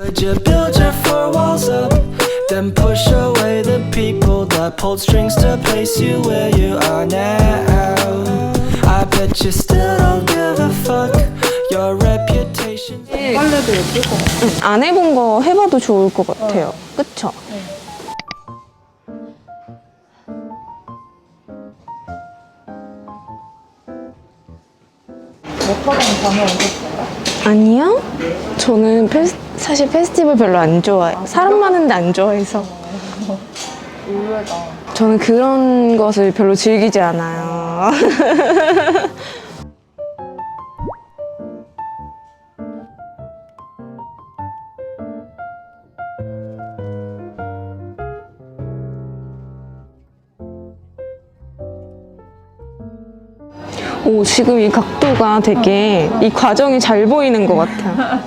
Would you build your four walls up, then push away the people that pulled strings to place you where you are now? I bet you still don't give a fuck. Your reputation. 빨래도 예쁠 것 같아요. 안 해본 거 해봐도 좋을 것 같아요. 그쵸? 워터방 다녀오셨어요? 아니요? 저는 사실 페스티벌 별로 안 좋아해요. 사람 많은데 안 좋아해서. 의외다. 저는 그런 것을 별로 즐기지 않아요. 오, 지금 이 각도가 되게 이 과정이 잘 보이는 것 같아요.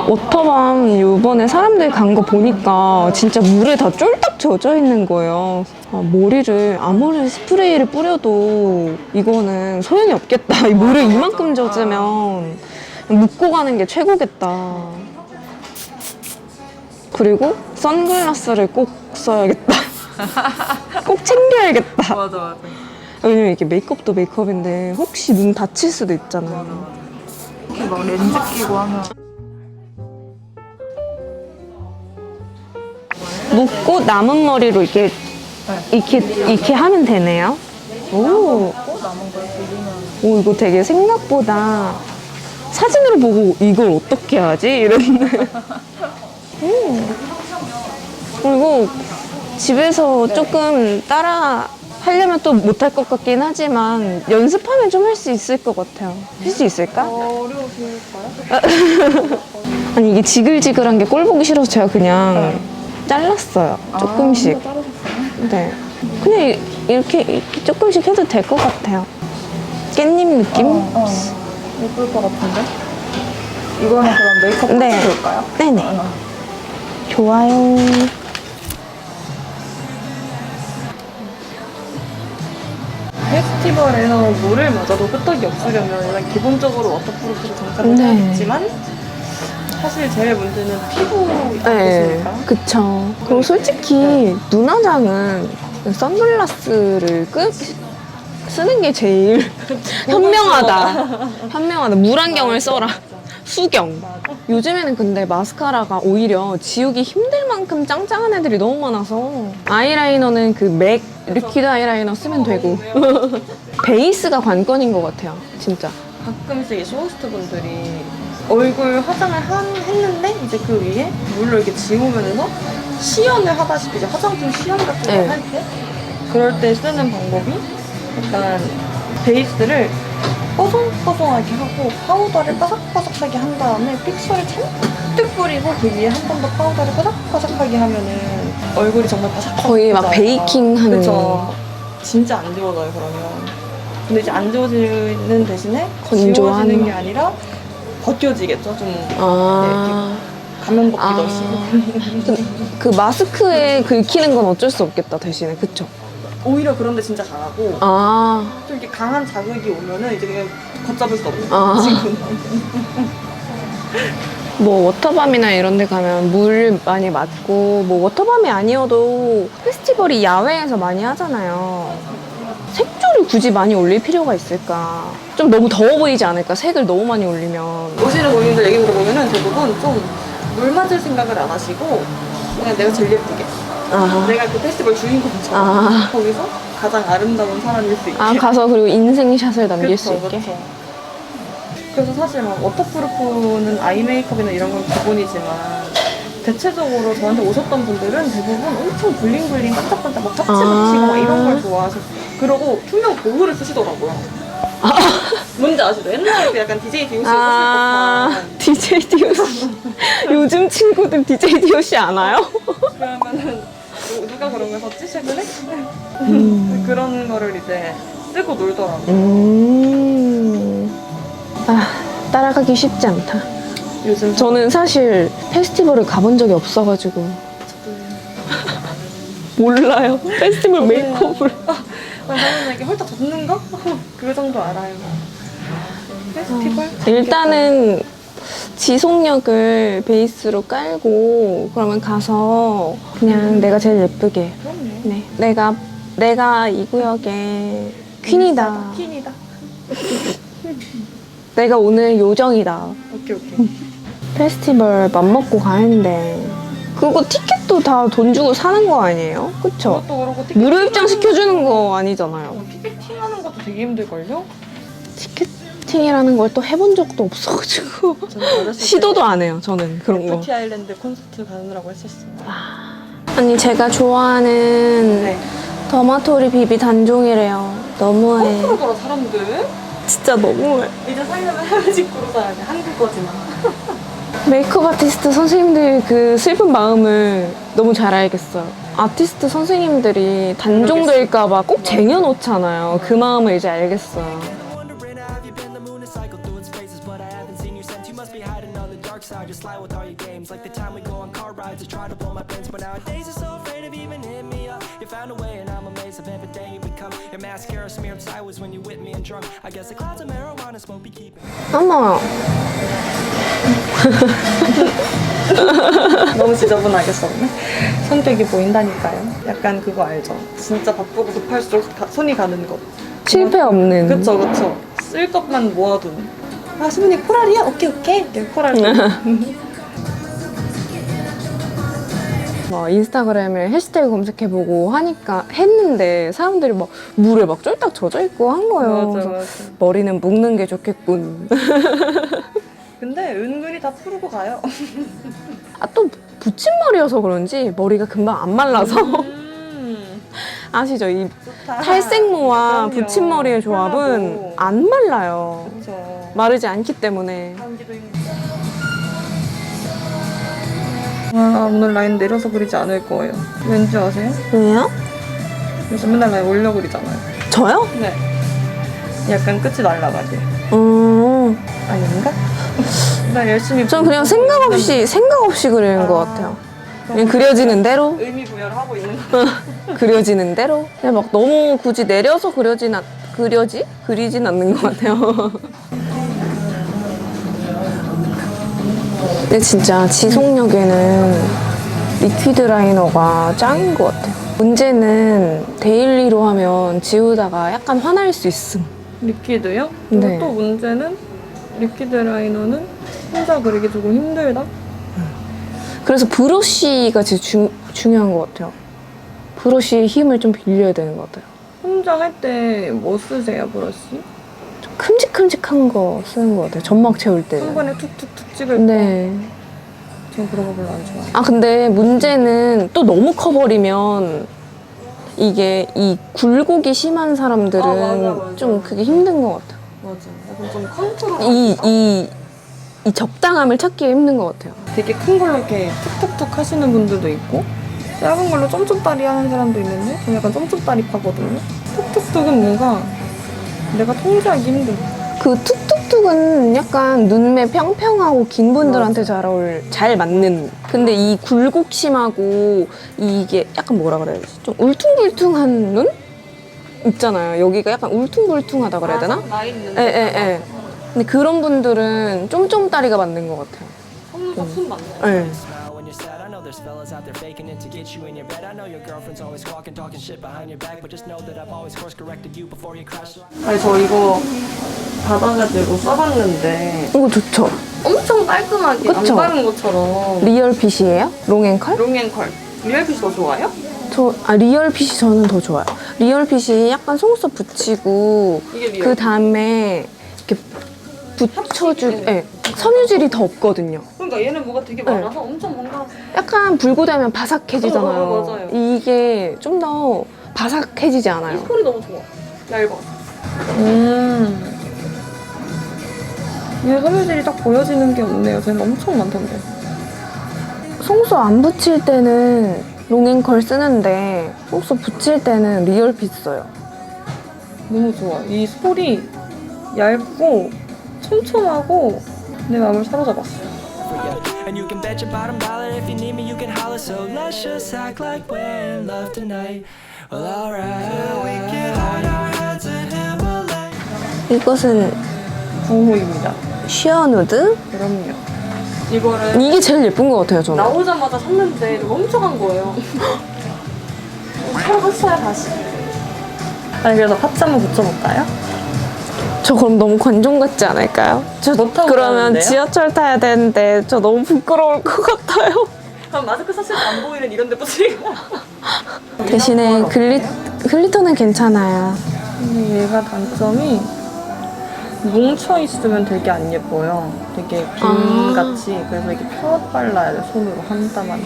워터밤 요번에 사람들 간 거 보니까 진짜 물에 다 쫄딱 젖어 있는 거예요. 머리를 아무리 스프레이를 뿌려도 이거는 소용이 없겠다. 이 물에 이만큼 젖으면 묻고 가는 게 최고겠다. 그리고 선글라스를 꼭 써야겠다. 꼭 챙겨야겠다. 맞아, 맞아. 왜냐면 이게 메이크업도 메이크업인데 혹시 눈 다칠 수도 있잖아요. 이렇게 막 렌즈 끼고 하면. 묶고 남은 머리로 이렇게 하면 되네요. 오, 또 남은 걸 그리면. 오, 이거 되게 생각보다 사진으로 보고 이걸 어떻게 하지? 이랬는데. 그리고 집에서 조금 따라 하려면 또 못할 것 같긴 하지만 연습하면 좀 할 수 있을 것 같아요. 할 수 있을까? 어려우실까요? 아니 이게 지글지글한 게 꼴 보기 싫어서 제가 그냥 잘랐어요. 조금씩. 네. 그냥 이렇게 조금씩 해도 될 것 같아요. 깻잎 느낌? 예쁠 것 같은데? 이거는 그럼 메이크업 네. 해볼까요? 네네. 좋아요. 페스티벌에서 물을 맞아도 끄떡이 없으려면 일단 기본적으로 워터프루프를 장착을 네. 해야겠지만 사실 제일 문제는 피부 네. 아프시니까. 그쵸. 그리고 솔직히 눈화장은 선글라스를 쓰는 게 제일 현명하다. 현명하다. 물안경을 써라. 수경. 요즘에는 근데 마스카라가 오히려 지우기 힘들 만큼 짱짱한 애들이 너무 많아서 아이라이너는 그 맥 리퀴드 아이라이너 쓰면 되고 베이스가 관건인 것 같아요. 진짜. 가끔씩 이 쇼호스트 분들이 얼굴 화장을 했는데 이제 그 위에 물로 이렇게 지우면서 시연을 하다시피 이제 화장품 시연 같은 거 네. 할 때 그럴 때 쓰는 방법이 약간 베이스를 뽀송뽀송하게 하고 파우더를 바삭바삭하게 한 다음에 픽서를 잔뜩 뿌리고 그 위에 한 번 더 파우더를 바삭바삭하게 하면은 얼굴이 정말 바삭바삭 거의 막 베이킹 하는. 그쵸. 진짜 안 지워져요 그러면. 근데 이제 안 지워지는 대신에 건조한. 지워지는 게 아니라 벗겨지겠죠 좀. 아. 네, 가면 벗기도 없이. 그 마스크에 긁히는 건 어쩔 수 없겠다 대신에. 그쵸? 오히려 그런데 진짜 강하고 아. 좀 이렇게 강한 자극이 오면은 이제 그냥 걷잡을 수 없는 아. 친구는. 뭐 워터밤이나 이런 데 가면 물 많이 맞고 뭐 워터밤이 아니어도 페스티벌이 야외에서 많이 하잖아요. 색조를 굳이 많이 올릴 필요가 있을까? 좀 너무 더워 보이지 않을까? 색을 너무 많이 올리면. 오시는 고객님들 얘기 들어보면은 대부분 좀 물 맞을 생각을 안 하시고 그냥 내가 제일 예쁘게 아. 내가 그 페스티벌 주인공처럼 아. 거기서 가장 아름다운 사람일 수 있게. 아, 가서 그리고 인생샷을 남길 수 있게. 그쵸. 그래서 사실 막 워터프루프는 아이 메이크업이나 이런 건 기본이지만 대체적으로 저한테 오셨던 분들은 대부분 엄청 블링블링 반짝반짝 막 터치 붙이고 막 이런 걸 좋아하셨어요. 그러고 투명 도구를 쓰시더라고요. 뭔지 아시죠? 옛날에 그 약간 DJ DOC 썼을 법한. DJ DOC. 요즘 친구들 DJ DOC 아나요? 그러면은 누가 그런 걸 썼지 최근에? 그런 거를 이제 쓰고 놀더라고요. 아, 따라가기 쉽지 않다. 요즘 저는 사실 페스티벌을 가본 적이 없어가지고 몰라요. 페스티벌 메이크업을. 저는 이렇게 홀딱 젖는 거? 그 정도 알아요. 페스티벌? 일단은 지속력을 베이스로 깔고 그러면 가서 그냥 내가 제일 예쁘게. 그럼요. 네. 내가 이 구역의 퀸이다. 퀸이다. 내가 오늘 요정이다. 오케이 오케이. 페스티벌 맘먹고 가는데 그거 티켓도 다 돈 주고 사는 거 아니에요? 그쵸? 그것도 그렇고 무료 입장 시켜주는 거 아니잖아요. 티켓팅하는 것도 되게 힘들걸요? 티켓팅이라는 걸 또 해본 적도 없어가지고 저는 어렸을 때 시도도 안 해요. 저는 그런 거. FT 아일랜드 콘서트 가느라고 했었어요. 아니 제가 좋아하는 네. 더마토리 비비 단종이래요. 너무해. 거꾸로 돌아 사람들. 진짜 너무해. 이제 살려면 해외 직구로 사야 돼. 한국거지만. 메이크업 아티스트 선생님들 그 슬픈 마음을 너무 잘 알겠어요. 아티스트 선생님들이 단종될까봐 꼭 쟁여놓잖아요. 그 마음을 이제 알겠어요. Wondering have you been? The moon is cycled through its phases, but I haven't seen you since. You must be hiding on the dark side, just lie with all your games. Like the time we go on car rides to try to blow my brains, but nowadays you're so afraid of even hitting me up. You found a way, and I'm amazed of everything you become. Your mascara smeared sideways when you with me and drunk. I guess the clouds of marijuana smoke be keeping. 어머, 너무 지저분하게 썼네. 손뼉이 보인다니까요. 약간 그거 알죠? 진짜 바쁘고 급할수록 손이 가는 거. 실패 없는. 그쵸 그쵸. 쓸 것만 모아둔. 아 수민이 코랄이야? 오케이 오케이. 이렇게 코랄. 막 인스타그램에 해시태그 검색해보고 하니까 했는데 사람들이 막 물에 막 쫄딱 젖어있고 한 거예요. 맞아 그래서 맞아. 머리는 묶는 게 좋겠군. 근데 은근히 다 푸르고 가요. 아, 또 붙임머리여서 그런지 머리가 금방 안 말라서 아시죠? 이 좋다. 탈색모와 그럼요. 붙임머리의 조합은 편하고. 안 말라요. 그쵸. 마르지 않기 때문에. 감기도 힘들어. 아 오늘 라인 내려서 그리지 않을 거예요. 왠지 아세요? 왜요? 요즘 맨날 라인 올려 그리잖아요. 저요? 네. 약간 끝이 날라가게. 아닌가? 나 열심히. 전 그냥 생각 없이 그리는 것 같아요. 그냥 그려지는 대로, 의미 부여를 하고 있는 거. 그려지는 대로. 그냥 막 너무 굳이 내려서 그리진 않는 것 같아요. 근데 진짜 지속력에는 리퀴드 라이너가 짱인 것 같아요. 문제는 데일리로 하면 지우다가 약간 화날 수 있음. 리퀴드요? 네. 그리고 또 문제는 리퀴드 라이너는 혼자 그리기 조금 힘들다? 그래서 브러쉬가 진짜 중요한 것 같아요. 브러쉬의 힘을 좀 빌려야 되는 것 같아요. 혼자 할 때 뭐 쓰세요, 브러쉬? 좀 큼직큼직한 거 쓰는 것 같아요. 점막 채울 한 때는. 번에 툭툭툭 찍을 네. 거. 전 그런 거 별로 안 좋아해요. 아 근데 문제는 또 너무 커버리면 이게 이 굴곡이 심한 사람들은 맞아. 좀 그게 힘든 것 같아요. 맞아. 약간 좀 컨트롤. 이 적당함을 찾기 힘든 것 같아요. 되게 큰 걸로 이렇게 툭툭툭 하시는 분들도 있고 작은 걸로 쫌쫌따리 하는 사람도 있는데 저는 약간 쫌쫌따리 파거든요. 툭툭툭은 뭔가 내가 통제하기 힘들어. 그 툭툭툭은 약간 눈매 평평하고 긴 분들한테 잘 맞는. 근데 이 굴곡 심하고 이게 약간 뭐라 그래야 되지? 좀 울퉁불퉁한 눈? 있잖아요. 여기가 약간 울퉁불퉁하다 그래야 되나? 나 있는. 예. 근데 그런 분들은 쫌쫌따리가 맞는 것 같아요. 속눈썹 순 맞네. 네. Smile when you're sad. I know there's fellas out there faking it to get you in your bed. I know your girlfriend's always squawking, talking shit behind your back, but just know that I've always course corrected you before you crash. 아니 저 이거 받아가지고 써봤는데 이거 좋죠? 엄청 깔끔하게 그쵸? 안 바른 것처럼 리얼핏이에요? 롱앤컬? 롱앤컬 리얼핏이 더 좋아요? 리얼핏이 저는 더 좋아요. 리얼핏이 약간 속눈썹 붙이고 이게 리얼핏. 그 다음에 이렇게 붙여줄, 예, 섬유질이 더 없거든요. 그러니까 얘는 뭐가 되게 많아서 엄청 뭔가 약간 불고 되면 바삭해지잖아요. 맞아요. 이게 좀 더 바삭해지지 이 않아요. 컬이 너무 좋아. 얇아. 얘 섬유질이 딱 보여지는 게 없네요. 쟤는 엄청 많던데. 속눈썹 안 붙일 때는 롱앤컬 쓰는데 속눈썹 붙일 때는 리얼핏 써요. 너무 좋아. 이 솔이 얇고 촘촘하고 내 마음을 사로잡았어. For ya. And you can bet your bottom dollar if you need me, you can holler. So let's just act like we're in love tonight. Well, alright. We can hide our heads in Himalaya. 이것은 부호입니다. 쉬어 누드? 그럼요. 이거를 이게 제일 예쁜 것 같아요, 저는. 나오자마자 샀는데 이거 훔쳐간 거예요. 새로 샀어요 다시. 아니 그래서 파츠 한번 붙여볼까요? 저 그럼 너무 관종 같지 않을까요? 저 못 타고 그러면 가는데요? 지하철 타야 되는데 저 너무 부끄러울 것 같아요. 그럼 마스크 썼을 때 안 보이는 이런 데 붙이고. 대신에 글리터는 괜찮아요. 근데 얘가 단점이 뭉쳐 있으면 되게 안 예뻐요. 되게 빔같이. 그래서 이게 펴 발라야 돼 손으로 한 땀 한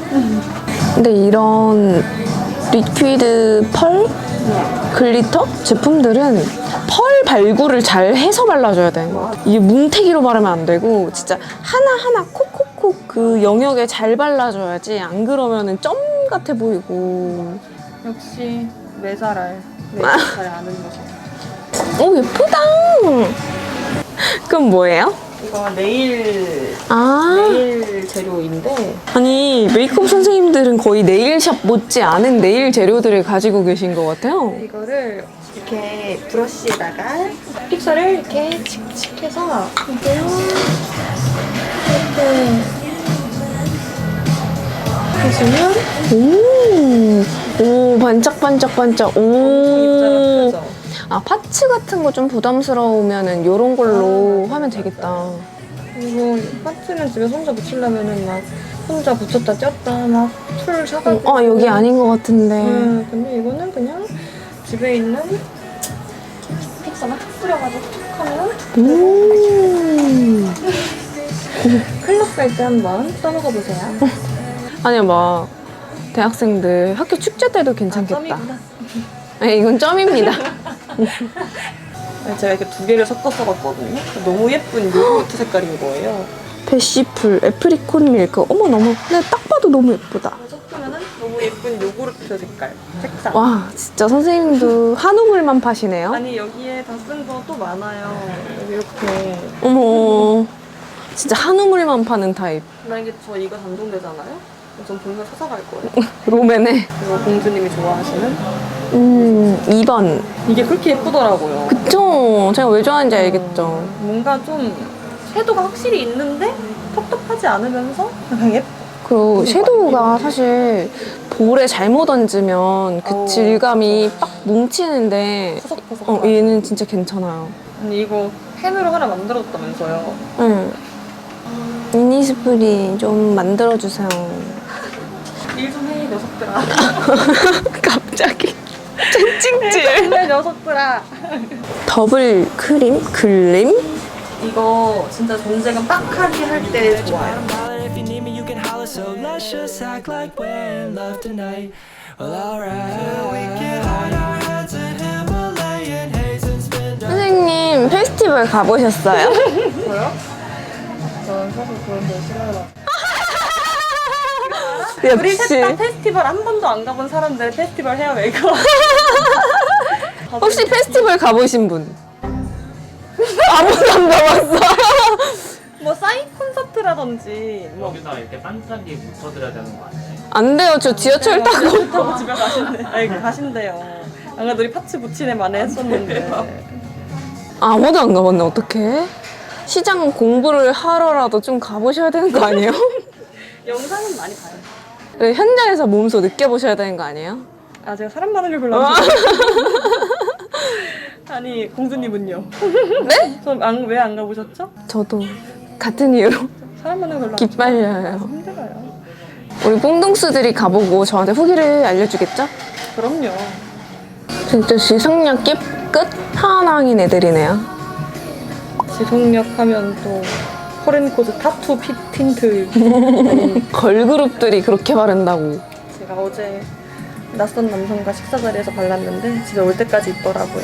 땀. 근데 이런 리퀴드 펄 글리터 제품들은 펄 발굴을 잘 해서 발라줘야 되는 것 같아요. 이게 뭉태기로 바르면 안 되고 진짜 하나하나 콕콕콕 그 영역에 잘 발라줘야지. 안 그러면은 점 같아 보이고. 역시 내 잘 알. 내잘 아는 녀석. 오, 예쁘다. 그럼 뭐예요? 이거 네일 재료인데 아니 메이크업 선생님들은 거의 네일샵 못지 않은 네일 재료들을 가지고 계신 것 같아요. 이거를 이렇게 브러쉬에다가 픽서를 이렇게 칙칙해서 이렇게 해주면 오, 반짝반짝반짝. 입자가 오. 펴져. 아, 파츠 같은 거 좀 부담스러우면은 요런 걸로 하면 되겠다. 그리고 파츠는 집에서 혼자 붙이려면은 막 혼자 붙였다 뗐다 막 풀 사가지고. 아, 여기 아닌 것 같은데. 근데 이거는 그냥 집에 있는 픽서만 탁 뿌려가지고 툭 하면 클럽 갈 때 한번 써먹어 보세요. 아니야, 막 대학생들 학교 축제 때도 괜찮겠다. 썸이구나. 네, 이건 점입니다. 제가 이렇게 두 개를 섞어 써봤거든요. 너무 예쁜 요거트 색깔인 거예요. 베시풀, 애프리콘 밀크. 어머, 너무. 근데 딱 봐도 너무 예쁘다. 섞으면은 너무 예쁜 요구르트 색상. 와, 진짜 선생님도 한우물만 파시네요. 아니 여기에 다 쓴 거 또 많아요. 여기 이렇게. 어머, 진짜 한우물만 파는 타입. 만약에 저 이거 단종되잖아요? 전 동네 찾아갈 거예요. 롬앤에. 그리고 공주님이 좋아하시는 2번. 이게 그렇게 예쁘더라고요. 그쵸? 제가 왜 좋아하는지 알겠죠? 뭔가 좀 섀도우가 확실히 있는데 텁텁하지 않으면서 그냥 예뻐. 그리고 섀도우가 사실 볼에 잘못 얹으면 그 어우, 질감이 빡 뭉치는데 푸석푸석. 얘는 진짜 괜찮아요. 아니 이거 펜으로 하나 만들었다면서요. 응. 이니스프리 좀 만들어주세요. 일 좀 해, 녀석들아. 갑자기. 찡찡질. 정말 녀석들아. 더블 크림 글림? 이거 진짜 존재감 빡하게 할 때 좋아요. If you need me, you can holler. So let's just act like we're in love tonight. Well, alright. We can hide our heads in Himalayan haze and spend our 선생님 페스티벌 가보셨어요? 저요? 저는 사실 그런 거 싫어요. 우리 역시. 셋 다 페스티벌 한 번도 안 가본 사람들 페스티벌 해야 왜 이거? 혹시 페스티벌 가보신 분? 아무도 안 가봤어. 뭐 사인 콘서트라든지 뭐 여기다 이렇게 반짝이 묻혀드려야 되는 거 아니에요? 안 돼요. 저 지하철 타고. 타고 집에 가신대. 아니 가신대요. 안 그래도 우리 파츠 붙이네 만에 했었는데. 아무도 안 가봤네. 어떡해? 시장 공부를 하러라도 좀 가보셔야 되는 거 아니에요? 영상은 많이 봐요. 네, 현장에서 몸소 느껴보셔야 되는 거 아니에요? 아 제가 사람 많은 걸 별로 안 좋아해요. 아니 공주님은요? 네? 왜 안 가보셨죠? 저도 같은 이유로 사람 많은 걸 별로 안 기빨려요. 힘들어요. 우리 뽕동수들이 가보고 저한테 후기를 알려주겠죠? 그럼요. 진짜 지속력 끝판왕인 애들이네요. 지속력 하면 또 포렌코즈 타투 틴트. 걸그룹들이 그렇게 바른다고. 제가 어제 낯선 남성과 식사 자리에서 발랐는데 집에 올 때까지 있더라고요.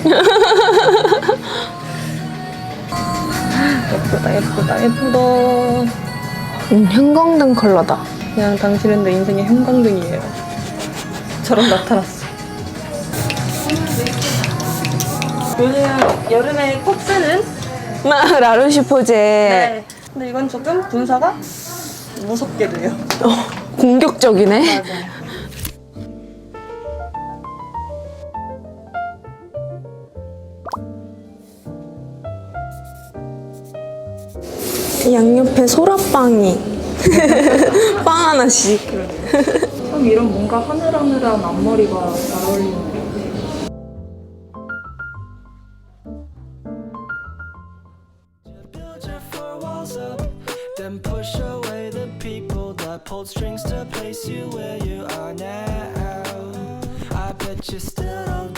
예쁘다 예쁘다 예쁘다. 형광등 컬러다. 그냥 당신은 내 인생의 형광등이에요. 저런 나타났어. 요즘 여름에 꼭 쓰는 라루시포제. 네. 근데 이건 조금 분사가 무섭게 돼요. 공격적이네. 맞아. 양옆에 소라빵이 빵 하나씩. 참 이런 뭔가 하늘하늘한 앞머리가 잘 어울리는 것 같아요. Build your four walls up, then push away the people that pulled strings to place you where you are now. I bet you still don't